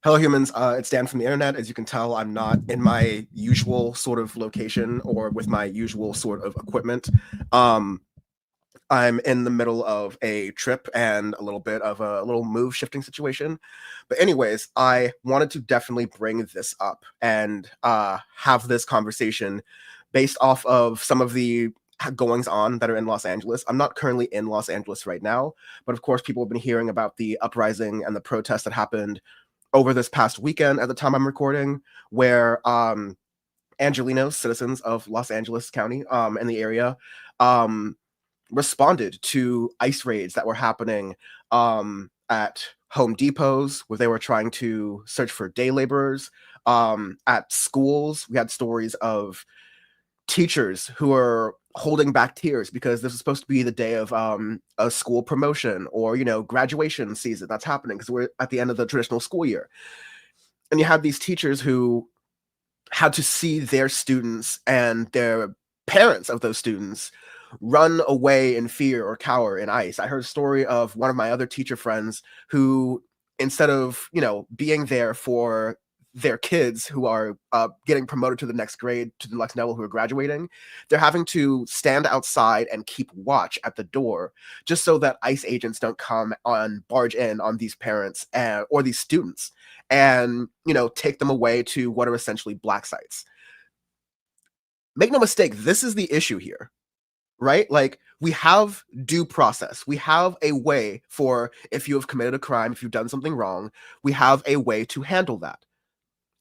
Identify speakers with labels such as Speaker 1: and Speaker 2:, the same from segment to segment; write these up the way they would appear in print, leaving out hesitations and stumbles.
Speaker 1: Hello, humans. It's Dan from the internet. As you can tell, I'm not in my usual sort of location or with my usual sort of equipment. Um, I'm in the middle of a trip and a little bit of a little move shifting situation. But, anyways, I wanted to definitely bring this up and have this conversation based off of some of the goings on that are in Los Angeles. I'm not currently in Los Angeles right now, but of course, people have been hearing about the uprising and the protests that happened over this past weekend at the time I'm recording, where Angelinos, citizens of Los Angeles County in the area, um, responded to ICE raids that were happening at Home Depots, where they were trying to search for day laborers. At schools, we had stories of teachers who are holding back tears because this is supposed to be the day of a school promotion or graduation season that's happening because we're at the end of the traditional school year, and you have these teachers who had to see their students and their parents of those students run away in fear or cower in ICE. I heard a story of one of my other teacher friends who, instead of being there for their kids who are getting promoted to the next grade, to the next level, who are graduating, they're having to stand outside and keep watch at the door just so that ICE agents don't come on barge in on these parents or these students and take them away to what are essentially black sites. Make no mistake, this is the issue here, right? Like, we have due process. We have a way for, if you have committed a crime, if you've done something wrong, we have a way to handle that.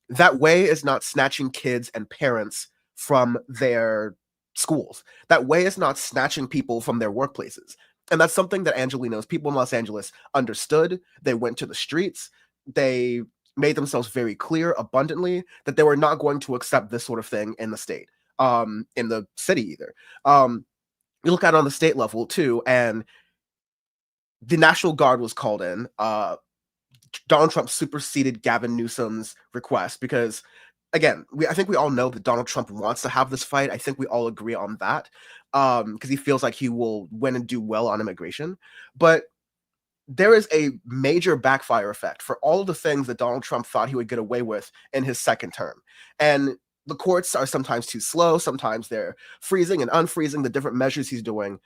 Speaker 1: That way is not snatching kids and parents from their schools. That way is not snatching people from their workplaces. And that's something that Angelinos, people in Los Angeles, understood. They went to the streets. They made themselves very clear abundantly that they were not going to accept this sort of thing in the state, in the city either. You look at it on the state level too, and the National Guard was called in. Donald Trump superseded Gavin Newsom's request because, again, I think we all know that Donald Trump wants to have this fight. I think we all agree on that because he feels like he will win and do well on immigration. But there is a major backfire effect for all of the things that Donald Trump thought he would get away with in his second term. And the courts are sometimes too slow. Sometimes they're freezing and unfreezing the different measures he's doing.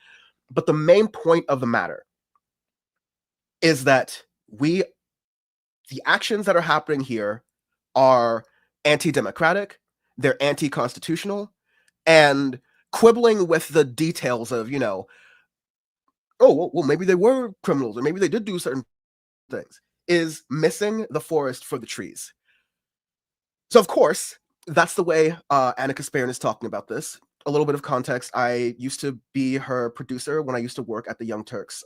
Speaker 1: But the main point of the matter is that the actions that are happening here are anti-democratic, they're anti-constitutional, and quibbling with the details of, oh, well, maybe they were criminals, or maybe they did do certain things, is missing the forest for the trees. So, of course, that's the way Anna Kasparian is talking about this. A little bit of context: I used to be her producer when I used to work at the Young Turks.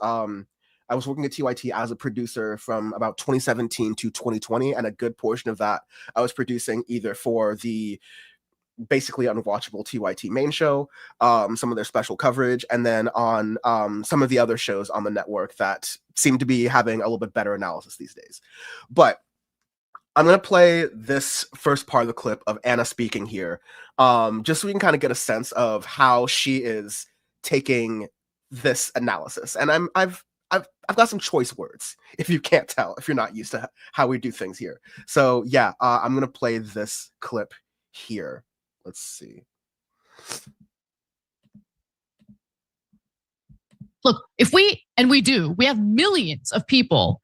Speaker 1: I was working at TYT as a producer from about 2017 to 2020, and a good portion of that I was producing either for the basically unwatchable TYT main show, some of their special coverage, and then on some of the other shows on the network that seem to be having a little bit better analysis these days. But I'm going to play this first part of the clip of Anna speaking here, just so we can kind of get a sense of how she is taking this analysis. And I've got some choice words, if you can't tell, if you're not used to how we do things here. So yeah, I'm going to play this clip here. Let's see.
Speaker 2: Look, we have millions of people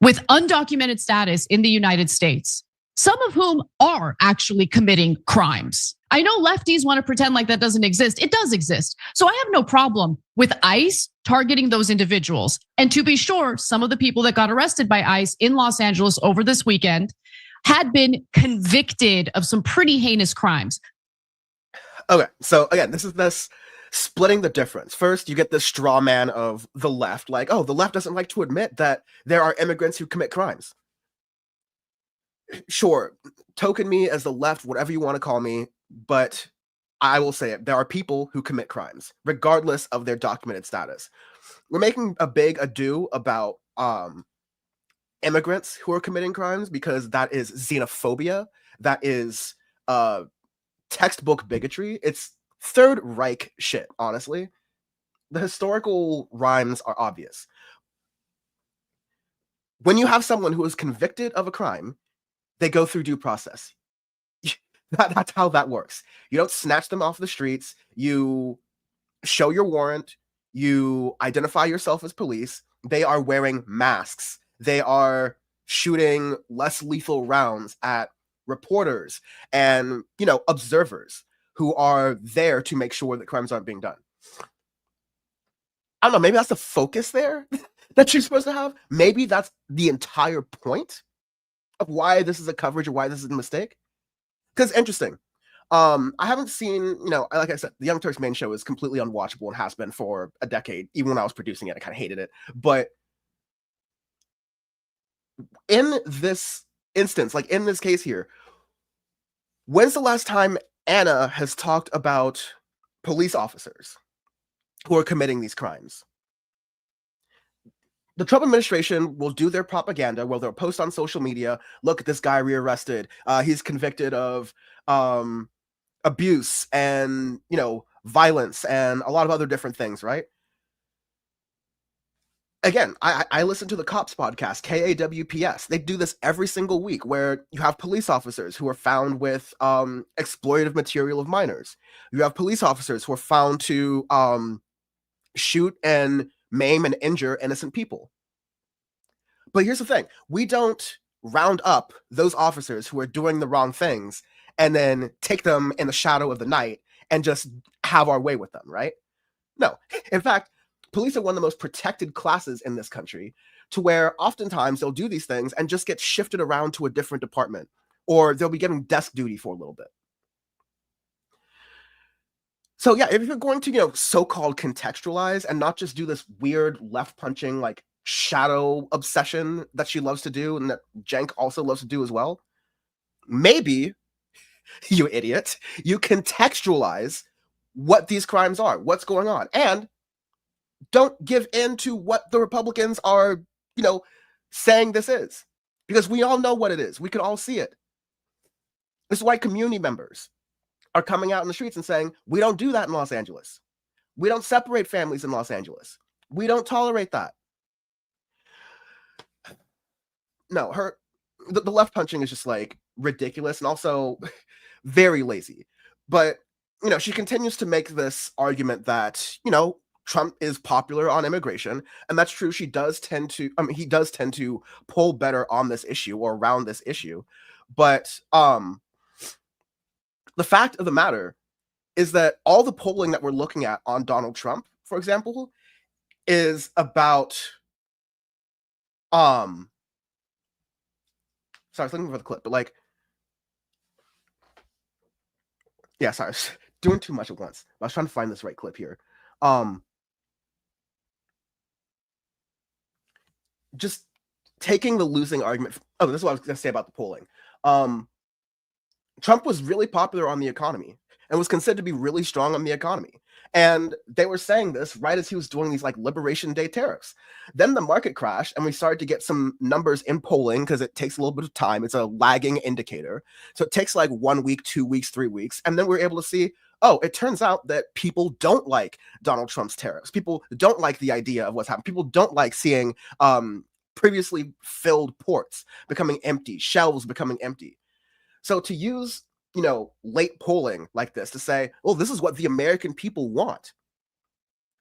Speaker 2: with undocumented status in the United States, some of whom are actually committing crimes. I know lefties want to pretend like that doesn't exist. It does exist. So I have no problem with ICE targeting those individuals. And to be sure, some of the people that got arrested by ICE in Los Angeles over this weekend had been convicted of some pretty heinous crimes.
Speaker 1: Okay, so again, this is this splitting the difference. First, you get this straw man of the left, like, oh, the left doesn't like to admit that there are immigrants who commit crimes. Sure, token me as the left, whatever you want to call me, but I will say it. There are people who commit crimes, regardless of their documented status. We're making a big ado about immigrants who are committing crimes because that is xenophobia. That is textbook bigotry. It's Third Reich shit, honestly. The historical rhymes are obvious. When you have someone who is convicted of a crime, they go through due process. That's how that works. You don't snatch them off the streets. You show your warrant. You identify yourself as police. They are wearing masks. They are shooting less lethal rounds at reporters and, observers who are there to make sure that crimes aren't being done. I don't know, maybe that's the focus there that you're supposed to have. Maybe that's the entire point of why this is a coverage or why this is a mistake. Because interesting. I haven't seen, like I said, the Young Turks main show is completely unwatchable and has been for a decade. Even when I was producing it, I kind of hated it. But in this instance, like in this case here, when's the last time Anna has talked about police officers who are committing these crimes? The Trump administration will do their propaganda where they'll post on social media, look at this guy rearrested. He's convicted of abuse and, violence and a lot of other different things, right? Again, I listen to the Cops podcast, KAWPS. They do this every single week where you have police officers who are found with exploitative material of minors. You have police officers who are found to shoot and maim and injure innocent people. But here's the thing. We don't round up those officers who are doing the wrong things and then take them in the shadow of the night and just have our way with them, right? No. In fact, police are one of the most protected classes in this country, to where oftentimes they'll do these things and just get shifted around to a different department, or they'll be given desk duty for a little bit. So yeah, if you're going to, so-called contextualize and not just do this weird left punching, like shadow obsession that she loves to do and that Cenk also loves to do as well, maybe, you idiot, you contextualize what these crimes are, what's going on, and don't give in to what the Republicans are, saying this is. Because we all know what it is. We can all see it. This is why community members are coming out in the streets and saying, we don't do that in Los Angeles. We don't separate families in Los Angeles. We don't tolerate that. No, the left punching is just like ridiculous and also very lazy. But, she continues to make this argument that, Trump is popular on immigration, and that's true. He does tend to poll better on this issue or around this issue. But the fact of the matter is that all the polling that we're looking at on Donald Trump, for example, is about sorry, I was looking for the clip, but yeah, sorry, I was doing too much at once. I was trying to find this right clip here. Just taking the losing argument. This is what I was going to say about the polling. Trump was really popular on the economy and was considered to be really strong on the economy. And they were saying this right as he was doing these Liberation Day tariffs. Then the market crashed and we started to get some numbers in polling because it takes a little bit of time. It's a lagging indicator. So it takes 1 week, 2 weeks, 3 weeks. And then we're able to see, it turns out that people don't like Donald Trump's tariffs. People don't like the idea of what's happening. People don't like seeing previously filled ports becoming empty, shelves becoming empty. So to use, late polling like this to say, well, this is what the American people want,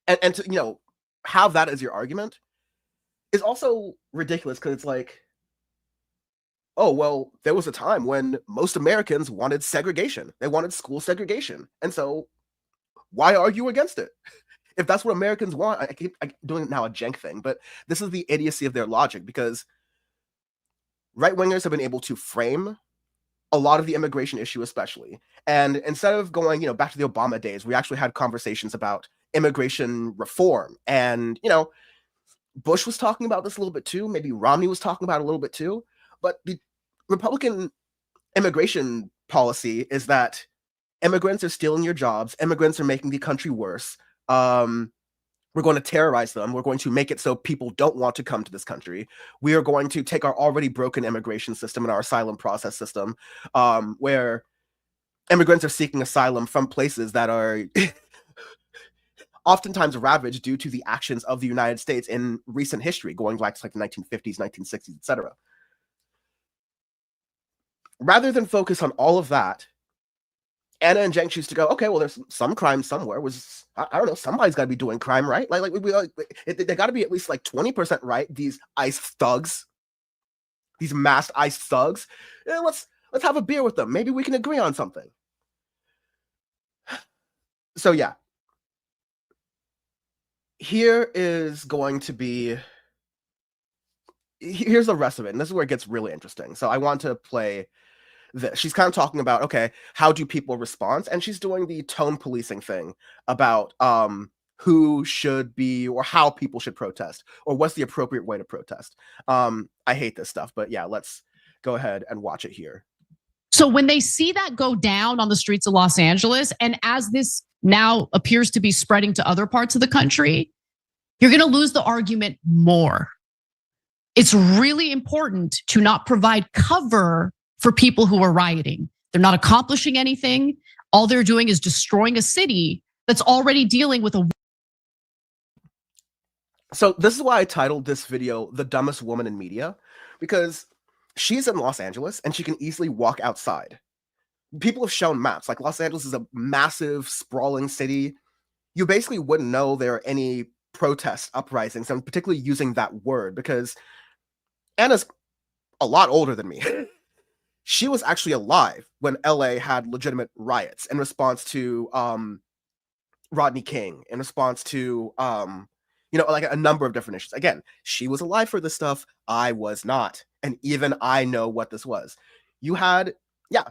Speaker 1: and to, have that as your argument is also ridiculous because it's like, oh, well, there was a time when most Americans wanted segregation. They wanted school segregation. And so why argue against it? If that's what Americans want, I keep doing now a Cenk thing, but this is the idiocy of their logic, because right-wingers have been able to frame a lot of the immigration issue especially. And instead of going, back to the Obama days, we actually had conversations about immigration reform. And, Bush was talking about this a little bit too. Maybe Romney was talking about it a little bit too. But the Republican immigration policy is that immigrants are stealing your jobs. Immigrants are making the country worse. We're going to terrorize them. We're going to make it so people don't want to come to this country. We are going to take our already broken immigration system and our asylum process system, where immigrants are seeking asylum from places that are oftentimes ravaged due to the actions of the United States in recent history, going back to the 1950s, 1960s, etc. rather than focus on all of that, Anna and Jen choose to go, okay, well, there's some crime somewhere. I don't know, somebody's got to be doing crime, right? They got to be at least like 20% right. These ICE thugs, these masked ICE thugs. Let's have a beer with them. Maybe we can agree on something. So yeah, here is going to be. Here's the rest of it, and this is where it gets really interesting. So I want to play this. She's kind of talking about, okay, how do people respond? And she's doing the tone policing thing about who should be or how people should protest or what's the appropriate way to protest. I hate this stuff, but yeah, let's go ahead and watch it here.
Speaker 2: So when they see that go down on the streets of Los Angeles, and as this now appears to be spreading to other parts of the country, you're going to lose the argument more. It's really important to not provide cover for people who are rioting. They're not accomplishing anything. All they're doing is destroying a city that's already dealing with a.
Speaker 1: So this is why I titled this video "The Dumbest Woman in Media," because she's in Los Angeles and she can easily walk outside. People have shown maps. Like, Los Angeles is a massive, sprawling city. You basically wouldn't know there are any protest uprisings. I'm particularly using that word because Anna's a lot older than me. She was actually alive when LA had legitimate riots in response to Rodney King, in response to like a number of different issues. Again, she was alive for this stuff. I was not. And even I know what this was. You had,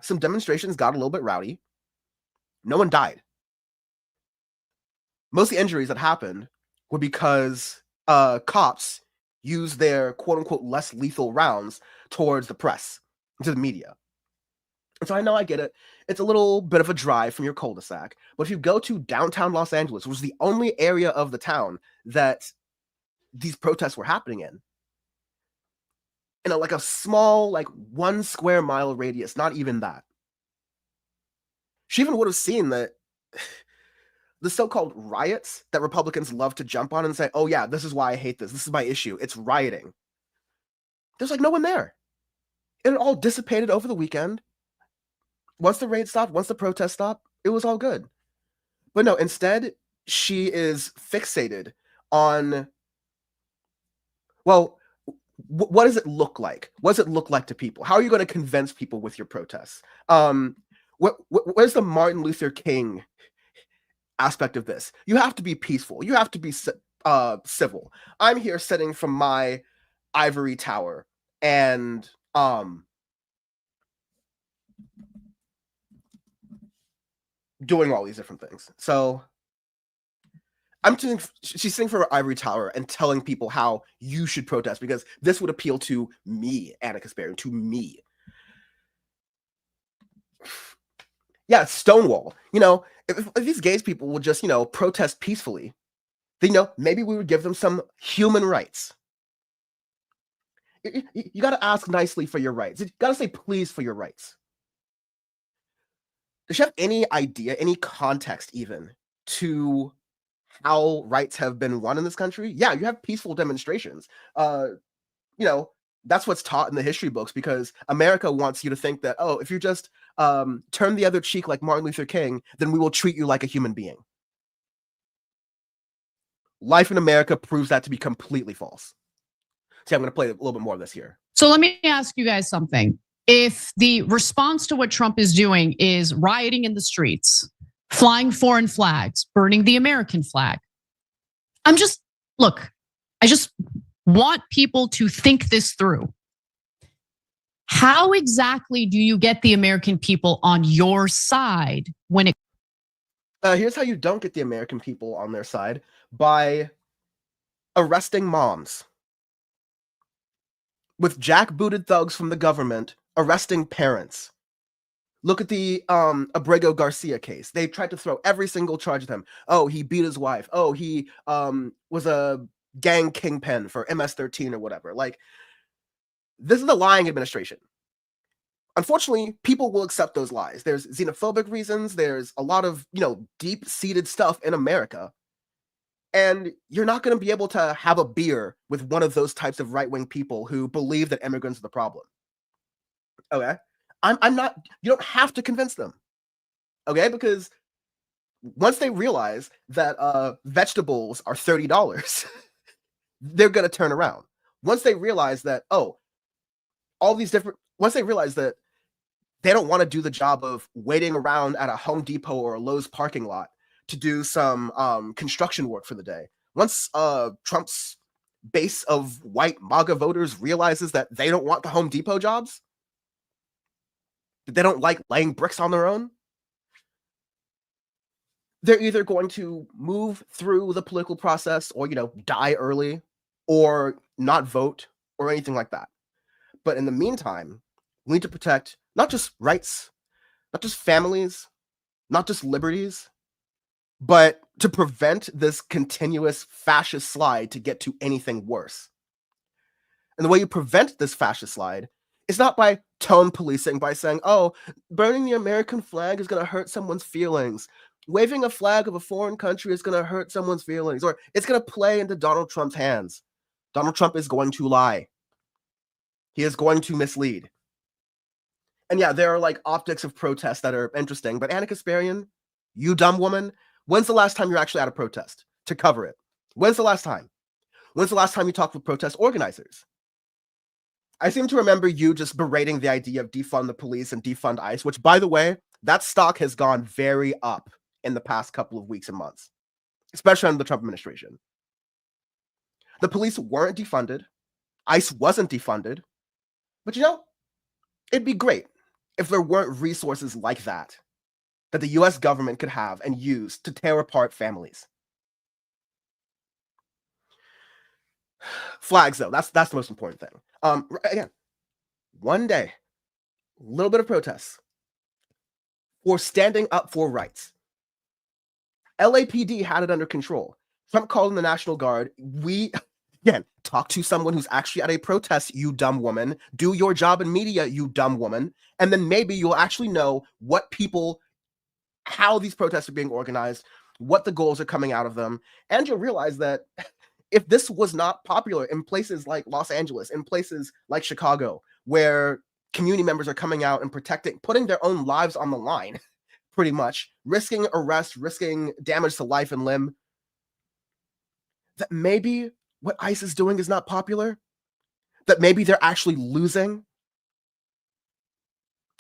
Speaker 1: some demonstrations got a little bit rowdy. No one died. Most of the injuries that happened were because cops used their quote unquote less lethal rounds towards the press, to the media. And so I know I get it. It's a little bit of a drive from your cul-de-sac. But if you go to downtown Los Angeles, which was the only area of the town that these protests were happening in like a small, like 1 square mile radius, not even that, she even would have seen that the so-called riots that Republicans love to jump on and say, oh yeah, this is why I hate this. This is my issue. It's rioting. There's like no one there. It all dissipated over the weekend. Once the raid stopped, once the protest stopped, it was all good. But no, instead, she is fixated on, well, what does it look like? What does it look like to people? How are you going to convince people with your protests? Where's the Martin Luther King aspect of this? You have to be peaceful. You have to be civil. I'm here sitting from my ivory tower and doing all these different things. So she's sitting for her ivory tower and telling people how you should protest because this would appeal to me, Anna Kasparian, to me. Yeah, Stonewall. If these gays people would just, protest peacefully, then, maybe we would give them some human rights. You got to ask nicely for your rights. You got to say please for your rights. Does she have any idea, any context even, to how rights have been won in this country? Yeah, you have peaceful demonstrations. That's what's taught in the history books because America wants you to think that, oh, if you just turn the other cheek like Martin Luther King, then we will treat you like a human being. Life in America proves that to be completely false. See, I'm going to play a little bit more of this here.
Speaker 2: So let me ask you guys something. If the response to what Trump is doing is rioting in the streets, flying foreign flags, burning the American flag, I just want people to think this through. How exactly do you get the American people on your side when it?
Speaker 1: Here's how you don't get the American people on their side: by arresting moms. With jackbooted thugs from the government arresting parents. Look at the Abrego Garcia case. They tried to throw every single charge at him. Oh, he beat his wife. Oh, he was a gang kingpin for MS-13 or whatever. Like, this is the lying administration. Unfortunately, people will accept those lies. There's xenophobic reasons. There's a lot of, deep-seated stuff in America. And you're not going to be able to have a beer with one of those types of right-wing people who believe that immigrants are the problem. Okay? I'm not, you don't have to convince them. Okay? Because once they realize that vegetables are $30, they're gonna turn around. Once they realize that, oh, all these different once they realize that they don't want to do the job of waiting around at a Home Depot or a Lowe's parking lot to do some construction work for the day. Once Trump's base of white MAGA voters realizes that they don't want the Home Depot jobs, that they don't like laying bricks on their own, they're either going to move through the political process or, die early or not vote or anything like that. But in the meantime, we need to protect not just rights, not just families, not just liberties, but to prevent this continuous fascist slide to get to anything worse. And the way you prevent this fascist slide is not by tone policing, by saying, oh, burning the American flag is going to hurt someone's feelings. Waving a flag of a foreign country is going to hurt someone's feelings, or it's going to play into Donald Trump's hands. Donald Trump is going to lie. He is going to mislead. And yeah, there are like optics of protest that are interesting, but Anna Kasparian, you dumb woman, when's the last time you're actually at a protest to cover it? When's the last time? When's the last time you talked with protest organizers? I seem to remember you just berating the idea of defund the police and defund ICE, which, by the way, that stock has gone very up in the past couple of weeks and months, especially under the Trump administration. The police weren't defunded. ICE wasn't defunded. But it'd be great if there weren't resources like that the US government could have and use to tear apart families. Flags, though, that's the most important thing. Again, one day, a little bit of protests for standing up for rights. LAPD had it under control. Trump called in the National Guard. Again, talk to someone who's actually at a protest, you dumb woman. Do your job in media, you dumb woman. And then maybe you'll actually know how these protests are being organized, what the goals are coming out of them. And you'll realize that if this was not popular in places like Los Angeles, in places like Chicago, where community members are coming out and putting their own lives on the line, pretty much, risking arrest, risking damage to life and limb, that maybe what ICE is doing is not popular, that maybe they're actually losing.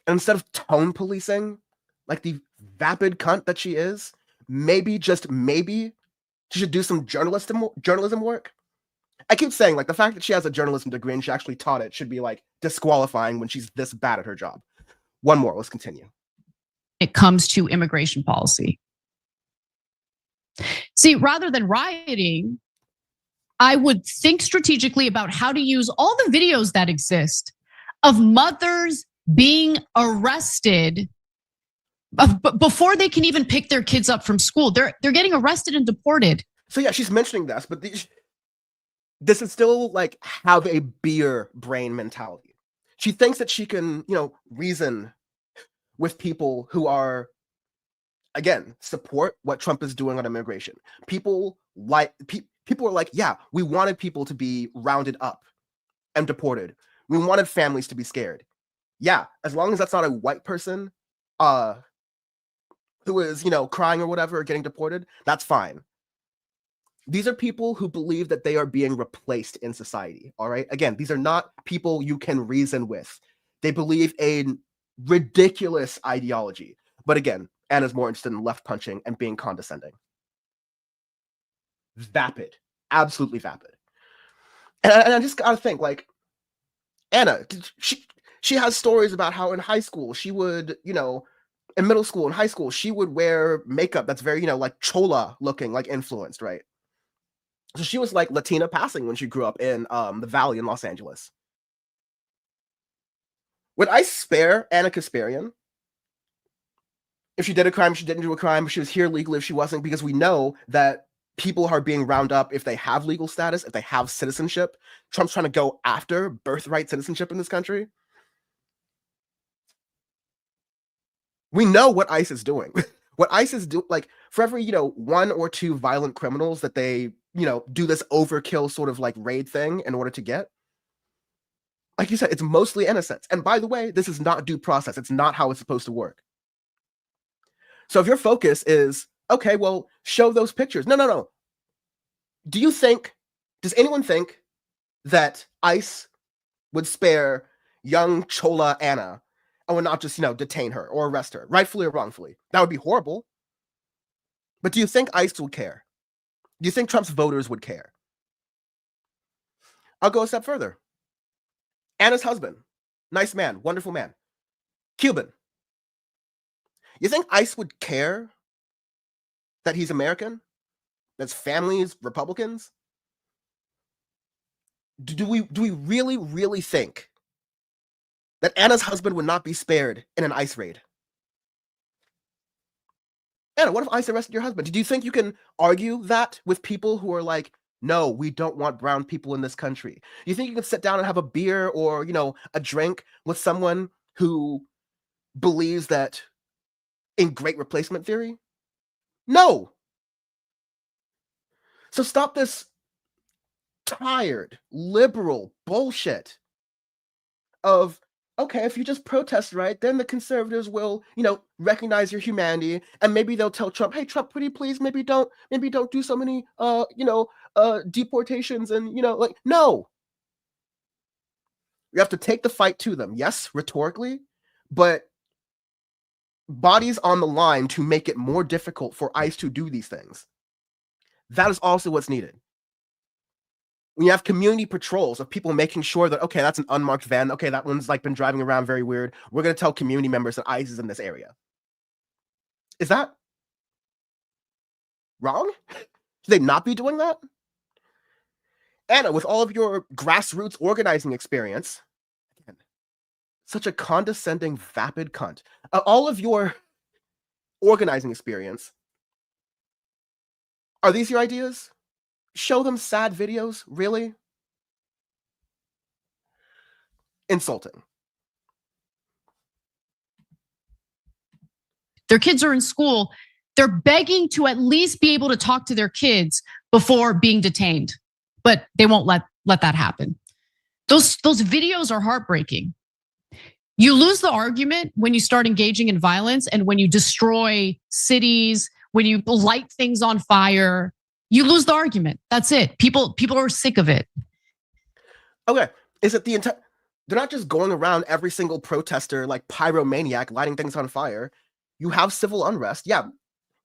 Speaker 1: And instead of tone policing, like the vapid cunt that she is, maybe, just maybe, she should do some journalism work. I keep saying, like, the fact that she has a journalism degree and she actually taught it should be, like, disqualifying when she's this bad at her job. One more, let's continue.
Speaker 2: It comes to immigration policy. See, rather than rioting, I would think strategically about how to use all the videos that exist of mothers being arrested before they can even pick their kids up from school. They're getting arrested and deported.
Speaker 1: So yeah, she's mentioning this, but this is still like have a beer brain mentality. She thinks that she can, reason with people who are, again, support what Trump is doing on immigration. People are like, yeah, we wanted people to be rounded up and deported. We wanted families to be scared. Yeah, as long as that's not a white person who is, crying or whatever or getting deported, that's fine. These are people who believe that they are being replaced in society, all right? Again, these are not people you can reason with. They believe in ridiculous ideology. But again, Anna's more interested in left punching and being condescending. Vapid. Absolutely vapid. And I just gotta think, like, Anna, she has stories about how in high school she would, in middle school and high school, she would wear makeup that's very, like chola looking, like influenced, right? So she was like Latina passing when she grew up in the Valley in Los Angeles. Would I spare Anna Kasparian if she did a crime, she didn't do a crime, if she was here legally, if she wasn't? Because we know that people are being round up if they have legal status, if they have citizenship. Trump's trying to go after birthright citizenship in this country. We know what ICE is doing. What ICE is doing, like, for every, one or two violent criminals that they, do this overkill sort of like raid thing in order to get, Like you said, it's mostly innocence. And by the way, this is not due process. It's not how it's supposed to work. So if your focus is, okay, well, show those pictures. No. Does anyone think that ICE would spare young Chola Anna and would not just, detain her or arrest her, rightfully or wrongfully? That would be horrible. But do you think ICE would care? Do you think Trump's voters would care? I'll go a step further. Anna's husband, nice man, wonderful man, Cuban. You think ICE would care that he's American? That's families, Republicans? Do we really, really think that Anna's husband would not be spared in an ICE raid? Anna, what if ICE arrested your husband? Do you think you can argue that with people who are like, no, we don't want brown people in this country? Do you think you can sit down and have a beer or, a drink with someone who believes that in great replacement theory? No. So stop this tired, liberal bullshit of, okay, if you just protest right, then the conservatives will, recognize your humanity, and maybe they'll tell Trump, hey, Trump, pretty please, maybe don't do so many, deportations, and, no. You have to take the fight to them. Yes, rhetorically, but bodies on the line to make it more difficult for ICE to do these things. That is also what's needed. When you have community patrols of people making sure that, okay, that's an unmarked van. Okay, that one's been driving around very weird. We're going to tell community members that ICE is in this area. Is that wrong? Should they not be doing that? Anna, with all of your grassroots organizing experience, again, such a condescending, vapid cunt. All of your organizing experience, are these your ideas? Show them sad videos? Really? Insulting.
Speaker 2: Their kids are in school. They're begging to at least be able to talk to their kids before being detained, but they won't let that happen. Those videos are heartbreaking. You lose the argument when you start engaging in violence and when you destroy cities, when you light things on fire. You lose the argument. That's it. People are sick of it.
Speaker 1: Okay, is it the entire? They're not just going around every single protester like pyromaniac lighting things on fire. You have civil unrest. Yeah,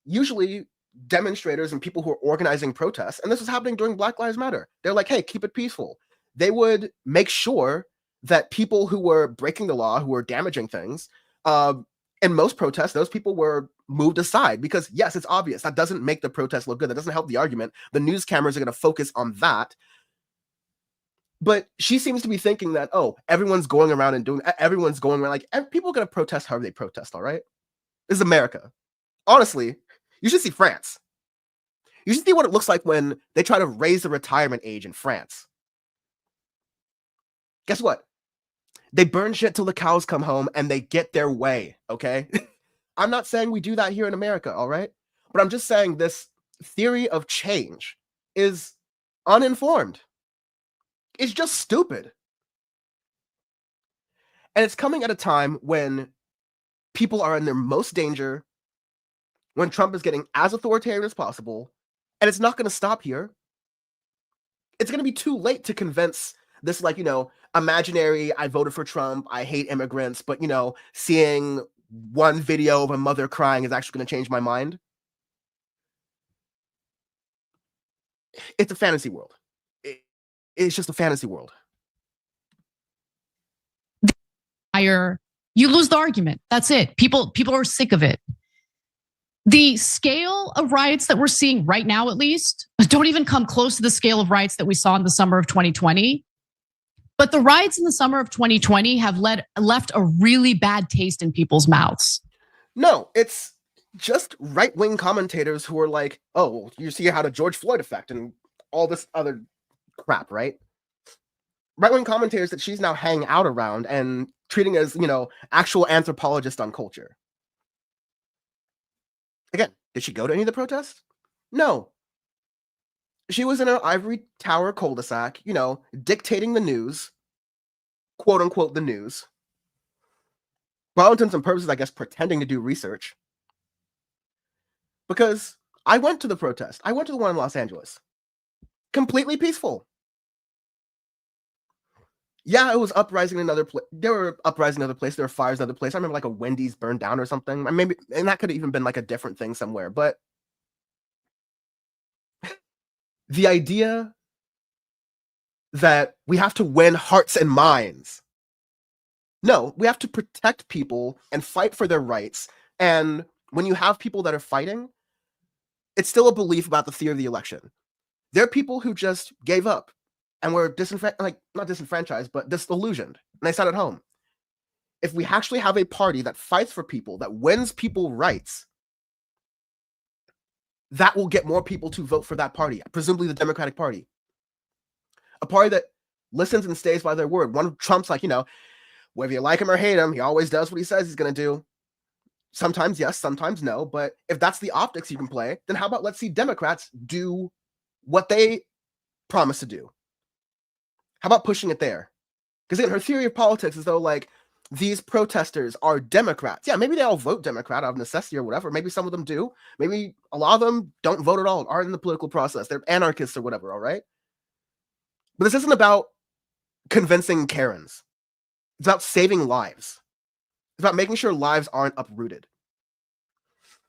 Speaker 1: usually demonstrators and people who are organizing protests, and this was happening during Black Lives Matter. They're like, hey, keep it peaceful. They would make sure that people who were breaking the law, who were damaging things, in most protests, those people were moved aside because, yes, it's obvious. That doesn't make the protest look good. That doesn't help the argument. The news cameras are going to focus on that. But she seems to be thinking that, oh, everyone's going around, like, people are going to protest however they protest, all right? This is America. Honestly, you should see France. You should see what it looks like when they try to raise the retirement age in France. Guess what? They burn shit till the cows come home and they get their way, okay? I'm not saying we do that here in America, all right? But I'm just saying this theory of change is uninformed. It's just stupid. And it's coming at a time when people are in their most danger, when Trump is getting as authoritarian as possible, and it's not going to stop here. It's going to be too late to convince this, imaginary, I voted for Trump, I hate immigrants, but, seeing one video of a mother crying is actually going to change my mind. It's a fantasy world. It's just a fantasy world.
Speaker 2: You lose the argument. That's it. People are sick of it. The scale of riots that we're seeing right now, at least, don't even come close to the scale of riots that we saw in the summer of 2020. But the riots in the summer of 2020 have left a really bad taste in people's mouths.
Speaker 1: No, it's just right-wing commentators who are like, oh, you see how the George Floyd effect and all this other crap, right? Right-wing commentators that she's now hanging out around and treating as, actual anthropologists on culture. Again, did she go to any of the protests? No. She was in an ivory tower cul-de-sac, dictating the news quote unquote, the news. For all intents and purposes, I guess, pretending to do research. Because I went to the protest. I went to the one in Los Angeles. Completely peaceful. Yeah, it was uprising in another place. There were uprising in another place. There were fires in another place. I remember like a Wendy's burned down or something. Maybe, and that could have even been like a different thing somewhere. But the idea that we have to win hearts and minds. No, we have to protect people and fight for their rights. And when you have people that are fighting, it's still a belief about the theory of the election. There are people who just gave up and were not disenfranchised, but disillusioned, and they sat at home. If we actually have a party that fights for people, that wins people rights, that will get more people to vote for that party, presumably the Democratic Party. A party that listens and stays by their word. One of Trump's like, whether you like him or hate him, he always does what he says he's going to do. Sometimes yes, sometimes no. But if that's the optics you can play, then how about let's see Democrats do what they promise to do? How about pushing it there? Because again, her theory of politics is though like these protesters are Democrats. Yeah, maybe they all vote Democrat out of necessity or whatever. Maybe some of them do. Maybe a lot of them don't vote at all, aren't in the political process. They're anarchists or whatever, all right? But this isn't about convincing Karens. It's about saving lives. It's about making sure lives aren't uprooted.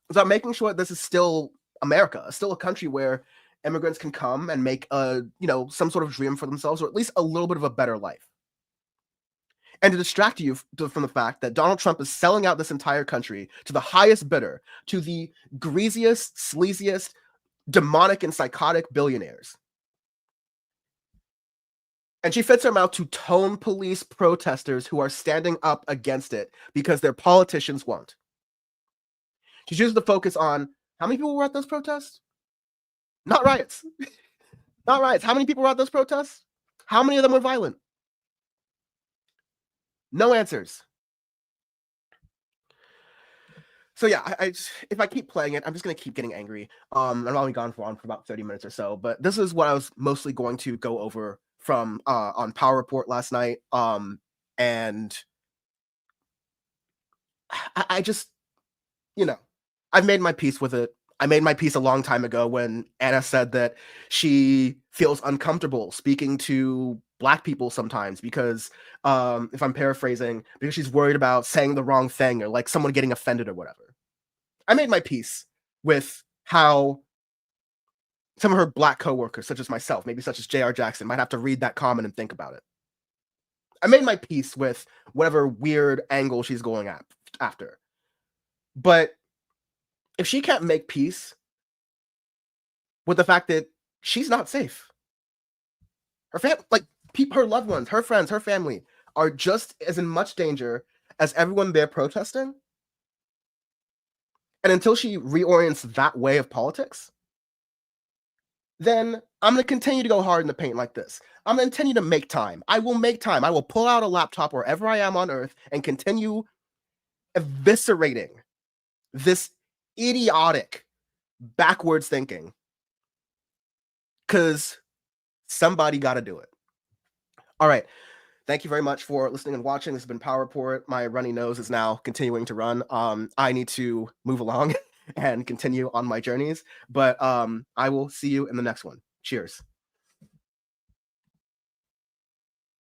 Speaker 1: It's about making sure this is still America, still a country where immigrants can come and make some sort of dream for themselves, or at least a little bit of a better life. And to distract you from the fact that Donald Trump is selling out this entire country to the highest bidder, to the greasiest, sleaziest, demonic and psychotic billionaires. And she fits her mouth to tone police protesters who are standing up against it because their politicians won't. She chooses to focus on how many people were at those protests? Not riots. Not riots. How many people were at those protests? How many of them were violent? No answers. So yeah, if I keep playing it, I'm just going to keep getting angry. I've only gone on for about 30 minutes or so, but this is what I was mostly going to go over from on Power Report last night. And I just, I've made my peace with it. I made my peace a long time ago when Anna said that she feels uncomfortable speaking to Black people sometimes because, if I'm paraphrasing, because she's worried about saying the wrong thing or like someone getting offended or whatever. I made my peace with how some of her Black coworkers, such as myself, maybe such as J.R. Jackson, might have to read that comment and think about it. I made my peace with whatever weird angle she's going after. But if she can't make peace with the fact that she's not safe, her loved ones, her friends, her family are just as in much danger as everyone there protesting. And until she reorients that way of politics, then I'm going to continue to go hard in the paint like this. I'm going to continue to make time. I will make time. I will pull out a laptop wherever I am on Earth and continue eviscerating this idiotic, backwards thinking. Because somebody got to do it. All right. Thank you very much for listening and watching. This has been Power Report. My runny nose is now continuing to run. I need to move along and continue on my journeys. But I will see you in the next one. Cheers.